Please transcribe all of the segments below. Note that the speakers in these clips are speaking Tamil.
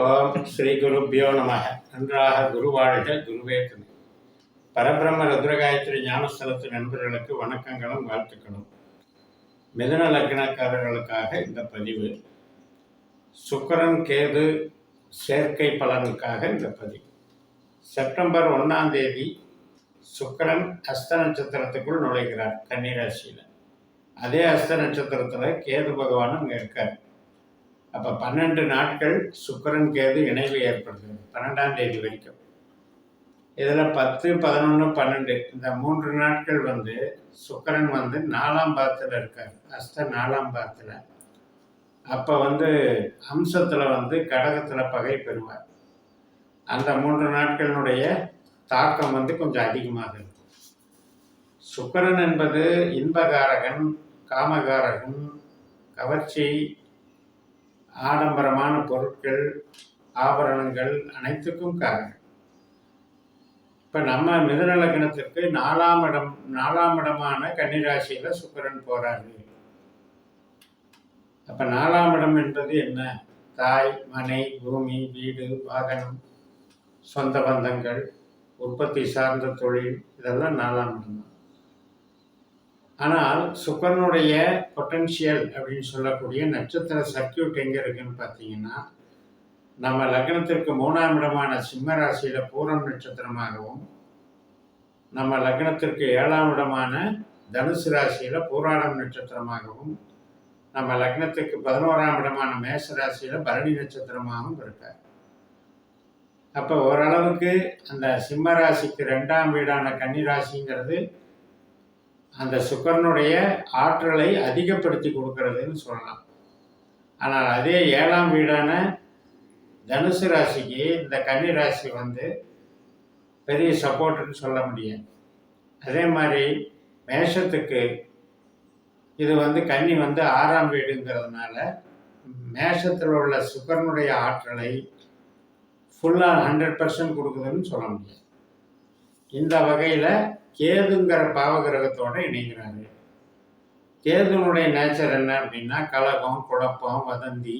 ஓம் ஸ்ரீ குருப்பியோ நமக. நன்றாக குருவாழ்க, குருவே துணை. பரபிரம்ம ருத்ரகாயத்ரி ஞானஸ்தலத்து நண்பர்களுக்கு வணக்கங்களும் வாழ்த்துக்களும். மிதுன லக்னக்காரர்களுக்காக இந்த பதிவு. சுக்கிரன் கேது சேர்க்கை பலனுக்காக இந்த பதிவு. செப்டம்பர் 1ஆம் தேதி சுக்கிரன் அஸ்த நட்சத்திரத்துக்குள் நுழைகிறார் கன்னிராசியில். அதே அஸ்த நட்சத்திரத்தில் கேது பகவானும் அங்கே இருக்கார். அப்போ 12 நாட்கள் சுக்கிரன் கேது இணைவு ஏற்படுகிறது 12ஆம் தேதி வரைக்கும். இதில் 10, 11, 12 இந்த 3 நாட்கள் சுக்கிரன் 4ஆம் பாவத்தில் இருக்கார், அஸ்த 4ஆம் பாவத்தில். அப்போ அம்சத்தில் கடகத்தில் பகை பெறுவார். அந்த 3 நாட்களினுடைய தாக்கம் கொஞ்சம் அதிகமாக இருக்கும். சுக்கிரன் என்பது இன்பகாரகன், காமகாரகன், கவர்ச்சி, ஆடம்பரமான பொருட்கள், ஆபரணங்கள் அனைத்துக்கும் காரணம். இப்போ நம்ம மிதுன லக்னத்திற்கு 4ஆம் இடமான கன்னிராசியில் சுக்கிரன் போறாரு. அப்போ 4ஆம் இடம் என்பது என்ன? தாய், மனை, பூமி, வீடு, வாகனம், சொந்த பந்தங்கள், உற்பத்தி சார்ந்த தொழில், இதெல்லாம் 4ஆம் இடம் தான். ஆனால் சுக்கிரனுடைய பொட்டன்ஷியல் அப்படின்னு சொல்லக்கூடிய நட்சத்திர சர்க்கியூட் எங்கே இருக்குன்னு பார்த்தீங்கன்னா, நம்ம லக்னத்திற்கு 3ஆம் இடமான சிம்ம ராசியில் பூரம் நட்சத்திரமாகவும், நம்ம லக்னத்திற்கு 7ஆம் இடமான தனுசு ராசியில் பூராடம் நட்சத்திரமாகவும், நம்ம லக்னத்துக்கு 11ஆம் இடமான மேச ராசியில் பரணி நட்சத்திரமாகவும் இருக்கார். அப்போ ஓரளவுக்கு அந்த சிம்ம ராசிக்கு 2ஆம் வீடான கன்னி ராசிங்கிறது அந்த சுக்கிரனுடைய ஆற்றலை அதிகப்படுத்தி கொடுக்கறதுன்னு சொல்லலாம். ஆனால் அதே 7ஆம் வீடான தனுசு ராசிக்கு இந்த கன்னி ராசி பெரிய சப்போர்ட்டுன்னு சொல்ல முடியாது. அதே மாதிரி மேஷத்துக்கு இது கன்னி 6ஆம் வீடுங்கிறதுனால மேஷத்தில் உள்ள சுக்கிரனுடைய ஆற்றலை ஃபுல்லாக 100% கொடுக்குதுன்னு சொல்ல முடியாது. இந்த வகையில் கேதுங்கிற பாவகிரகத்தோடு இணைகிறாரு. கேதுனுடைய நேச்சர் என்ன அப்படின்னா, கலகம், குழப்பம், வதந்தி,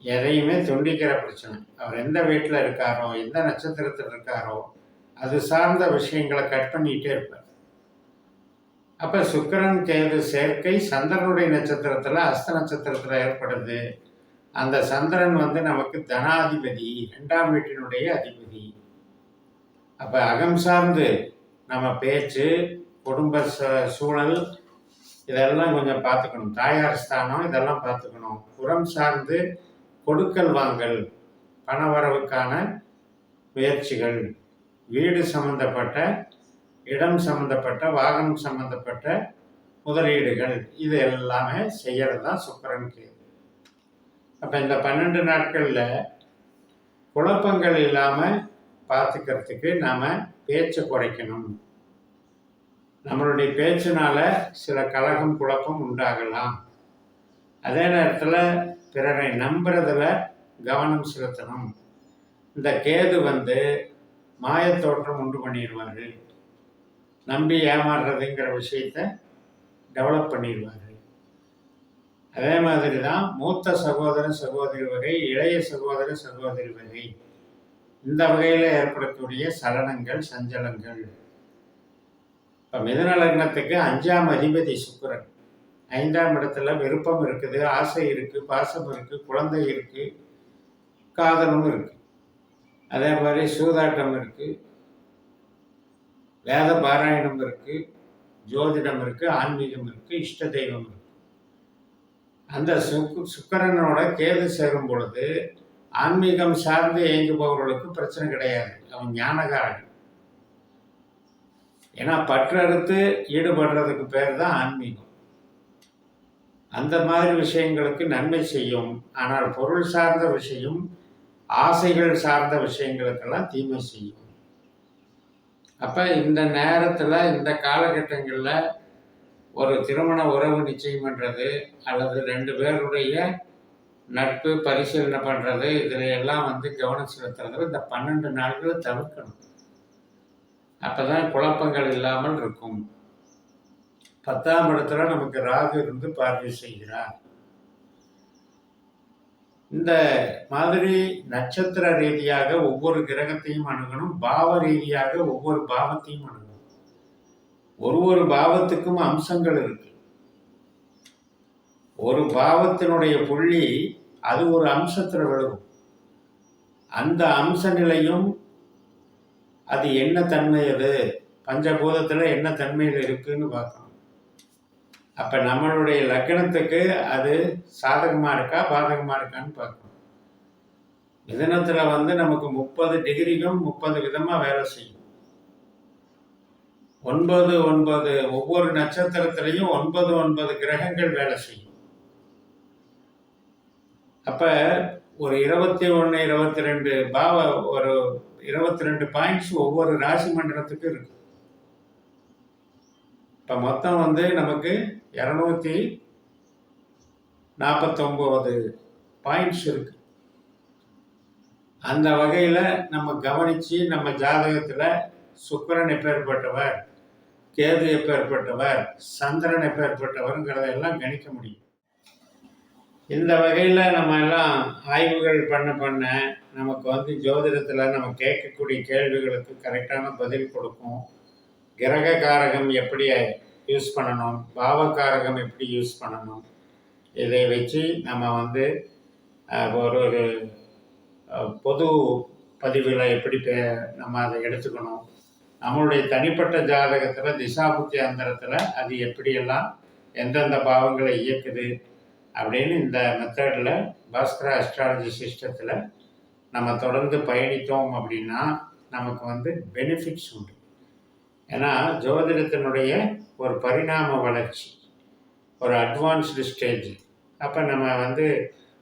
எதையுமே துண்டிக்கிற பிரச்சனை. அவர் எந்த வீட்டில் இருக்காரோ, எந்த நட்சத்திரத்தில் இருக்காரோ, அது சார்ந்த விஷயங்களை கட் பண்ணிகிட்டே இருப்பார். அப்போ சுக்கிரன் கேது சேர்க்கை சந்திரனுடைய நட்சத்திரத்தில், அஸ்த நட்சத்திரத்தில் ஏற்படுது. அந்த சந்திரன் நமக்கு தனாதிபதி, 2ஆம் வீட்டினுடைய அதிபதி. அப்போ அகம் சார்ந்து நம்ம பேச்சு, குடும்ப சூழல் இதெல்லாம் கொஞ்சம் பார்த்துக்கணும். தாயார் ஸ்தானம் இதெல்லாம் பார்த்துக்கணும். புறம் சார்ந்து கொடுக்கல் வாங்கல், பணவரவுக்கான முயற்சிகள், வீடு சம்பந்தப்பட்ட, இடம் சம்பந்தப்பட்ட, வாகனம் சம்பந்தப்பட்ட முதலீடுகள், இது எல்லாமே செய்கிறது தான் சுக்கிரன் கேது. அப்போ இந்த 12 நாட்களில் குழப்பங்கள் இல்லாமல் பார்த்துக்கிறதுக்கு நாம் பேச்சை குறைக்கணும். நம்மளுடைய பேச்சினால சில கலகம், குழப்பம் உண்டாகலாம். அதே நேரத்தில் பிறரை நம்புறதுல கவனம் செலுத்தணும். இந்த கேது மாயத்தோற்றம் உண்டு பண்ணிடுவார். நம்பி ஏமாறுறதுங்கிற விஷயத்தை டெவலப் பண்ணிடுவார். அதே மாதிரி தான் மூத்த சகோதர சகோதரி வகை, இளைய சகோதர சகோதரி வகை, இந்த வகையில் ஏற்படக்கூடிய சலனங்கள், சஞ்சலங்கள். இப்போ மிதுன லக்னத்துக்கு 5ஆம் அதிபதி சுக்கிரன். 5ஆம் இடத்துல விருப்பம் இருக்குது, ஆசை இருக்குது, பாசம் இருக்குது, குழந்தை இருக்குது, காதலும் இருக்குது. அதே மாதிரி சூதாட்டம் இருக்குது, வேத பாராயணம் இருக்குது, ஜோதிடம் இருக்குது, ஆன்மீகம் இருக்குது, இஷ்ட தெய்வம் இருக்குது. அந்த சுக்கிரனோட கேது சேரும் பொழுது ஆன்மீகம் சார்ந்து இயங்குபவர்களுக்கு பிரச்சனை கிடையாது. அவன் ஞானகாரன். ஏன்னா பற்றறுத்து ஈடுபடுறதுக்கு பேர் தான் ஆன்மீகம். அந்த மாதிரி விஷயங்களுக்கு நன்மை செய்யும். ஆனால் பொருள் சார்ந்த விஷயம், ஆசைகள் சார்ந்த விஷயங்களுக்கெல்லாம் தீமை செய்யும். அப்போ இந்த நேரத்தில், இந்த காலகட்டங்களில் ஒரு திருமண உறவு நிச்சயம் பண்ணுறது அல்லது 2 பேருடைய நட்பு பரிசீலனை பண்ணுறது, இதில் எல்லாம் கவனம் செலுத்துறதுல இந்த 12 நாட்களை தவிர்க்கணும். அப்போ தான் குழப்பங்கள் இல்லாமல் இருக்கும். 10ஆம் இடத்துல நமக்கு ராகு இருந்து பார்வை செய்கிறார். இந்த மாதிரி நட்சத்திர ரீதியாக ஒவ்வொரு கிரகத்தையும் அணுகணும், பாவ ரீதியாக ஒவ்வொரு பாவத்தையும் அணுகணும். ஒரு பாவத்துக்கும் அம்சங்கள் இருக்கு. ஒரு பாவத்தினுடைய புள்ளி அது ஒரு அம்சத்தில் விழுகும். அந்த அம்ச நிலையும் அது என்ன தன்மை, அது பஞ்சபூதத்தில் என்ன தன்மையில் இருக்குன்னு பார்க்கணும். அப்போ நம்மளுடைய லக்னத்துக்கு அது சாதகமாக இருக்கா பாதகமாக இருக்கான்னு பார்க்கணும். மிதனத்தில் வந்து நமக்கு 30 டிகிரிக்கும் 30 விதமாக வேலை செய்யும். 9 ஒவ்வொரு நட்சத்திரத்திலையும் 9 கிரகங்கள் வேலை செய்யும். அப்போ ஒரு 21 22 ஒரு 22 பாயிண்ட்ஸ் ஒவ்வொரு ராசி மண்டலத்துக்கு இருக்கு. இப்போ மொத்தம் வந்து நமக்கு 249 பாயிண்ட்ஸ் இருக்கு. அந்த வகையில் நம்ம கவனித்து நம்ம ஜாதகத்தில் சுக்கிரன் எப்பேற்பட்டவர், கேது எப்பேற்பட்டவர், சந்திரன் எப்பேற்பட்டவர்ங்கிறதெல்லாம் கணிக்க முடியும். இந்த வகையில் நம்ம எல்லாம் ஆய்வுகள் பண்ண நமக்கு வந்து ஜோதிடத்தில் நம்ம கேட்கக்கூடிய கேள்விகளுக்கு கரெக்டான பதில் கொடுக்கும். கிரக காரகம் எப்படி யூஸ் பண்ணணும், பாவகாரகம் எப்படி யூஸ் பண்ணணும், இதை வச்சு நம்ம வந்து ஒரு பொது பதிவில் எப்படி நம்ம அதை எடுத்துக்கணும், நம்மளுடைய தனிப்பட்ட ஜாதகத்தில் திசாபுத்தி அந்தரத்தில் அது எப்படியெல்லாம் எந்தெந்த பாவங்களை இயக்குது அப்படின்னு இந்த மெத்தடில் பாஸ்கரா அஸ்ட்ராலஜி சிஸ்டத்தில் நம்ம தொடர்ந்து பயணித்தோம் அப்படின்னா நமக்கு வந்து பெனிஃபிட்ஸ் உண்டு. ஏன்னா ஜோதிடத்தினுடைய ஒரு பரிணாம வளர்ச்சி, ஒரு அட்வான்ஸ்டு ஸ்டேஜ். அப்போ நம்ம வந்து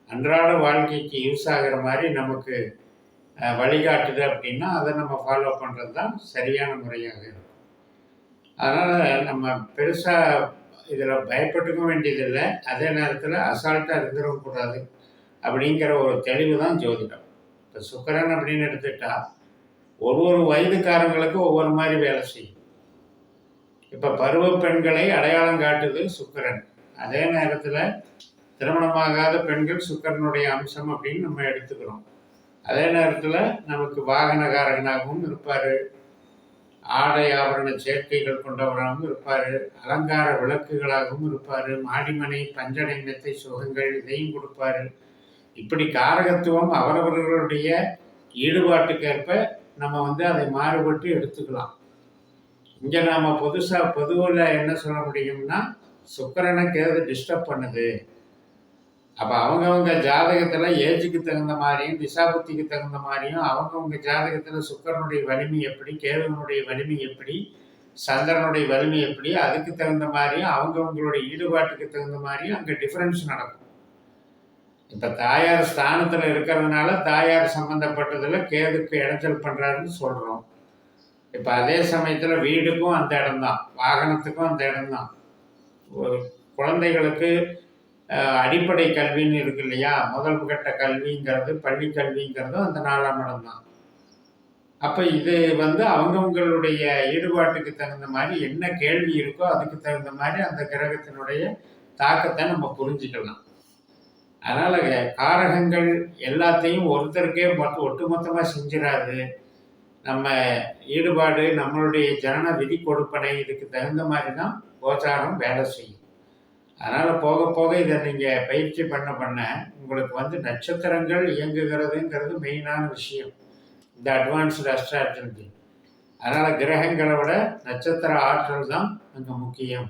அன்றாட வாழ்க்கைக்கு யூஸ் ஆகிற மாதிரி நமக்கு வழிகாட்டுது அப்படின்னா அதை நம்ம ஃபாலோ பண்ணுறது தான் சரியான முறையாக இருக்கும். அதனால் நம்ம பெருசாக இதில் பயப்பட்டுக்க வேண்டியதில்லை, அதே நேரத்தில் அசால்ட்டாக இருந்துடக்கூடாது அப்படிங்கிற ஒரு தெளிவு தான் ஜோதிடம். இப்போ சுக்கிரன் அப்படின்னு எடுத்துக்கிட்டால் ஒரு வயதுக்காரங்களுக்கு ஒவ்வொரு மாதிரி வேலை செய்யும். இப்போ பருவ பெண்களை அடையாளம் காட்டுது சுக்கிரன். அதே நேரத்தில் திருமணமாகாத பெண்கள் சுக்கிரனுடைய அம்சம் அப்படின்னு நம்ம எடுத்துக்கிறோம். அதே நேரத்தில் நமக்கு வாகனகாரகனாகவும் இருப்பார், ஆடை ஆபரண சேர்க்கைகள் கொண்டவராகவும் இருப்பார், அலங்கார விளக்குகளாகவும் இருப்பார், மாடிமனை பஞ்சடை மெத்தை சுகங்கள் இதையும் கொடுப்பார். இப்படி காரகத்துவம் அவரவர்களுடைய ஈடுபாட்டுக்கேற்ப நம்ம வந்து அதை மாறுபட்டு எடுத்துக்கலாம். இங்கே நாம் பொதுவில் என்ன சொல்ல முடியும்னா, சுக்கிரனை கேது டிஸ்டர்ப் பண்ணுது. அப்போ அவங்கவுங்க ஜாதகத்தில் ஏஜுக்கு தகுந்த மாதிரியும் திசாபுத்திக்கு தகுந்த மாதிரியும் அவங்கவுங்க ஜாதகத்தில் சுக்கிரனுடைய வலிமை எப்படி, கேதுவனுடைய வலிமை எப்படி, சந்திரனுடைய வலிமை எப்படி, அதுக்கு தகுந்த மாதிரியும் அவங்கவுங்களுடைய ஈடுபாட்டுக்கு தகுந்த மாதிரியும் அங்கே டிஃப்ரென்ஸ் நடக்கும். இப்போ தாயார் ஸ்தானத்தில் இருக்கிறதுனால தாயார் சம்மந்தப்பட்டதில் கேதுக்கு இடைஞ்சல் பண்ணுறாருன்னு சொல்கிறோம். இப்போ அதே சமயத்தில் வீடுக்கும் அந்த இடம்தான், வாகனத்துக்கும் அந்த இடம்தான். குழந்தைகளுக்கு அடிப்படை கல்வின்னு இருக்கு இல்லையா, முதல் கட்ட கல்விங்கிறது பள்ளி கல்விங்கிறதும் அந்த 4ஆம் இடம் தான். அப்போ இது வந்து அவங்கவுங்களுடைய ஈடுபாட்டுக்கு தகுந்த மாதிரி என்ன கேள்வி இருக்கோ அதுக்கு தகுந்த மாதிரி அந்த கிரகத்தினுடைய தாக்கத்தை நம்ம புரிஞ்சுக்கலாம். அதனால் காரகங்கள் எல்லாத்தையும் ஒருத்தருக்கே ஒட்டுமொத்தமாக செஞ்சிடாது. நம்ம ஈடுபாடு, நம்மளுடைய ஜனன விதி கொடுப்பனை இதுக்கு தகுந்த மாதிரி தான் கோச்சாரம் வேலை செய்யும். அதனால் போக போக இதை நீங்கள் பயிற்சி பண்ண உங்களுக்கு வந்து நட்சத்திரங்கள் இயங்குகிறதுங்கிறது மெயினான விஷயம் இந்த அட்வான்ஸ்டு அஸ்ட்ராலஜி. அதனால் கிரகங்களை விட நட்சத்திர ஆற்றல் தான் அங்கே முக்கியம்.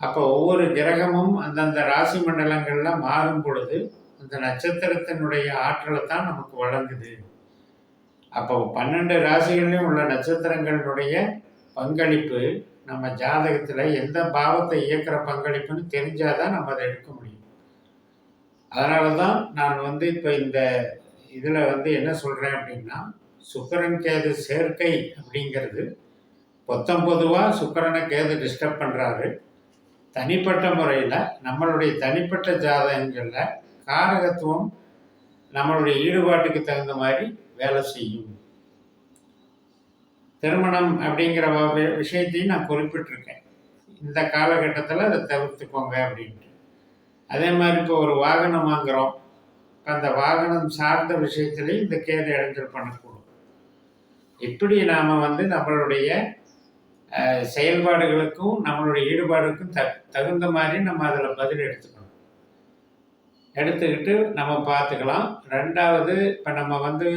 அப்போ ஒவ்வொரு கிரகமும் அந்தந்த ராசி மண்டலங்களில் மாறும் பொழுது அந்த நட்சத்திரத்தினுடைய ஆற்றலை தான் நமக்கு வழங்குது. அப்போ 12 ராசிகள்லையும் உள்ள நட்சத்திரங்களுடைய பங்களிப்பு நம்ம ஜாதகத்தில் எந்த பாவத்தை இயக்கிற பங்களிப்புன்னு தெரிஞ்சாதான் நம்ம அதை எடுக்க முடியும். அதனால தான் நான் வந்து இப்போ இந்த இதில் வந்து என்ன சொல்கிறேன் அப்படின்னா, சுக்கிரன் கேது சேர்க்கை அப்படிங்கிறது பொதுவாக சுக்கிரனை கேது டிஸ்டர்ப் பண்ணுறாரு. தனிப்பட்ட முறையில் நம்மளுடைய தனிப்பட்ட ஜாதகங்களில் காரகத்துவம் நம்மளுடைய ஈடுபாட்டுக்கு தகுந்த மாதிரி வேலை செய்யும். திருமணம் அப்படிங்கிற விஷயத்தையும் நான் குறிப்பிட்டிருக்கேன். இந்த காலகட்டத்தில் அதை தவிர்த்துக்கோங்க அப்படின்ட்டு. அதே மாதிரி இப்போ ஒரு வாகனம் வாங்குகிறோம், அந்த வாகனம் சார்ந்த விஷயத்திலையும் இந்த கேது இடைஞ்சல் பண்ணக்கூடும். இப்படி நாம் நம்மளுடைய செயல்பாடுகளுக்கும் நம்மளுடைய ஈடுபாடுக்கும் தகுந்த மாதிரி நம்ம அதில் பதில் எடுத்துக்கணும். எடுத்துக்கிட்டு நம்ம பார்த்துக்கலாம். ரெண்டாவது, இப்போ நம்ம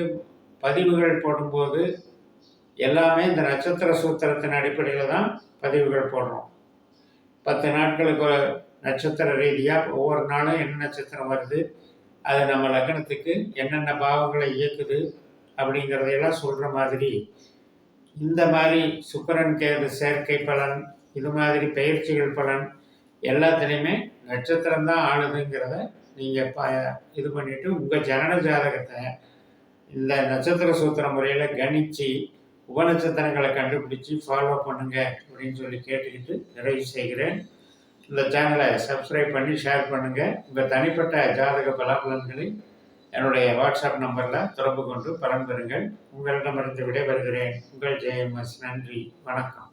பதிவுகள் போடும்போது எல்லாமே இந்த நட்சத்திர சூத்திரத்தின் அடிப்படையில் தான் பதிவுகள் போடுறோம். 10 நாட்களுக்கு ஒரு நட்சத்திர ரீதியாக ஒவ்வொரு நாளும் என்ன நட்சத்திரம் வருது, அது நம்ம லக்னத்துக்கு என்னென்ன பாவங்களை இயக்குது அப்படிங்கிறதையெல்லாம் சொல்கிற மாதிரி இந்த மாதிரி சுக்கிரன் கேது சேர்க்கை பலன், இது மாதிரி பயிற்சிகள் பலன் எல்லாத்துலேயுமே நட்சத்திரம் தான் ஆளுதுங்கிறத நீங்கள் இது பண்ணிவிட்டு உங்கள் ஜனன ஜாதகத்தை இந்த நட்சத்திர சூத்திர முறையில் கணித்து உபநட்சத்திரங்களை கண்டுபிடிச்சி ஃபாலோ பண்ணுங்க அப்படின்னு சொல்லி கேட்டுக்கிட்டு நிறைவு செய்கிறேன். இந்த சேனலை சப்ஸ்கிரைப் பண்ணி ஷேர் பண்ணுங்கள். உங்கள் தனிப்பட்ட ஜாதக பலாபலன்களை என்னுடைய வாட்ஸ்அப் நம்பரில் தொடர்பு கொண்டு பலன் பெறுங்கள். உங்களிடமிருந்து விடைபெறுகிறேன். உங்கள் JMS. நன்றி, வணக்கம்.